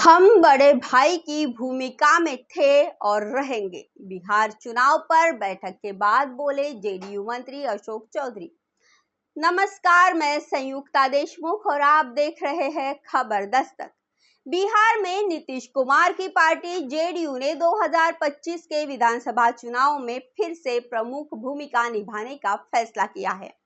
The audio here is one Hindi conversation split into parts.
हम बड़े भाई की भूमिका में थे और रहेंगे। बिहार चुनाव पर बैठक के बाद बोले जेडीयू मंत्री अशोक चौधरी। नमस्कार, मैं संयुक्ता देशमुख और आप देख रहे हैं खबर दस्तक। बिहार में नीतीश कुमार की पार्टी जेडीयू ने 2025 के विधानसभा चुनाव में फिर से प्रमुख भूमिका निभाने का फैसला किया है।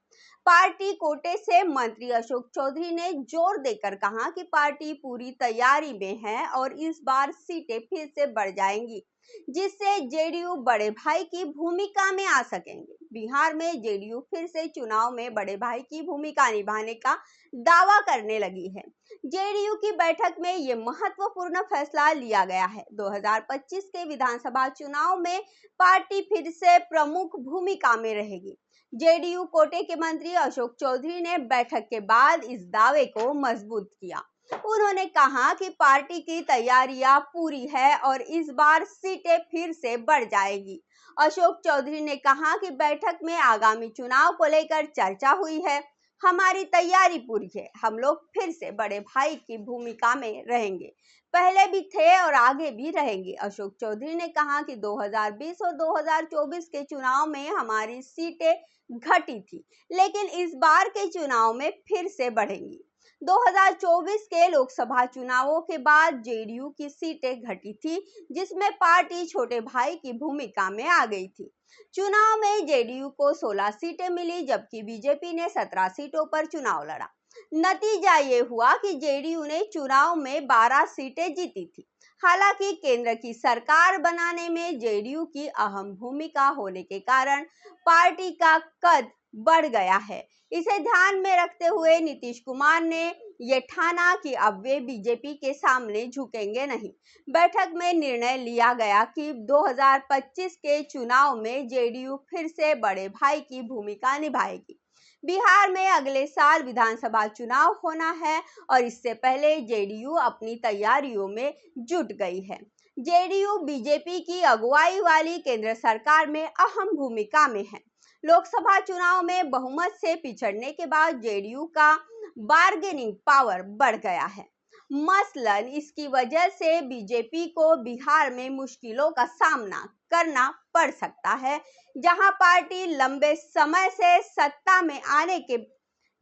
पार्टी कोटे से मंत्री अशोक चौधरी ने जोर देकर कहा कि पार्टी पूरी तैयारी में है और इस बार सीटें फिर से बढ़ जाएंगी, जिससे जेडीयू बड़े भाई की भूमिका में आ सकेंगे। बिहार में जेडीयू फिर से चुनाव में बड़े भाई की भूमिका निभाने का दावा करने लगी है। जेडीयू की बैठक में ये महत्वपूर्ण फैसला लिया गया है। 2025 के विधानसभा चुनाव में पार्टी फिर से प्रमुख भूमिका में रहेगी। जेडीयू कोटे के मंत्री अशोक चौधरी ने बैठक के बाद इस दावे को मजबूत किया। उन्होंने कहा कि पार्टी की तैयारियां पूरी है और इस बार सीटें फिर से बढ़ जाएगी। अशोक चौधरी ने कहा कि बैठक में आगामी चुनाव को लेकर चर्चा हुई है। हमारी तैयारी पूरी है, हम लोग फिर से बड़े भाई की भूमिका में रहेंगे, पहले भी थे और आगे भी रहेंगे। अशोक चौधरी ने कहा कि 2020 और 2024 के चुनाव में हमारी सीटें घटी थी, लेकिन इस बार के चुनाव में फिर से बढ़ेंगी। 2024 के लोकसभा चुनावों के बाद जेडीयू की सीटें घटी थी, जिसमें पार्टी छोटे भाई की भूमिका में आ गई थी। चुनाव में जेडीयू को 16 सीटें मिली, जबकि बीजेपी ने 17 सीटों पर चुनाव लड़ा। नतीजा ये हुआ कि जेडीयू ने चुनाव में 12 सीटें जीती थी। हालांकि केंद्र की सरकार बनाने में जेडीयू की अहम भूमिका होने के कारण पार्टी का कद बढ़ गया है। इसे ध्यान में रखते हुए नीतीश कुमार ने ये ठाना कि अब वे बीजेपी के सामने झुकेंगे नहीं। बैठक में निर्णय लिया गया कि 2025 के चुनाव में जेडीयू फिर से बड़े भाई की भूमिका निभाएगी। बिहार में अगले साल विधानसभा चुनाव होना है और इससे पहले जेडीयू अपनी तैयारियों में जुट गई है। जेडीयू बीजेपी की अगुवाई वाली केंद्र सरकार में अहम भूमिका में है। लोकसभा चुनाव में बहुमत से पिछड़ने के बाद जेडीयू का बार्गेनिंग पावर बढ़ गया है। मसलन इसकी वजह से बीजेपी को बिहार में मुश्किलों का सामना करना पड़ सकता है, जहां पार्टी लंबे समय से सत्ता में आने के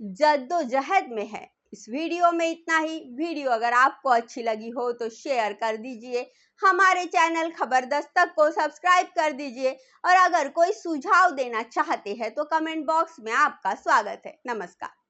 जद्दोजहद में है। इस वीडियो में इतना ही। वीडियो अगर आपको अच्छी लगी हो तो शेयर कर दीजिए, हमारे चैनल खबर दस्तक को सब्सक्राइब कर दीजिए और अगर कोई सुझाव देना चाहते हैं तो कमेंट बॉक्स में आपका स्वागत है। नमस्कार।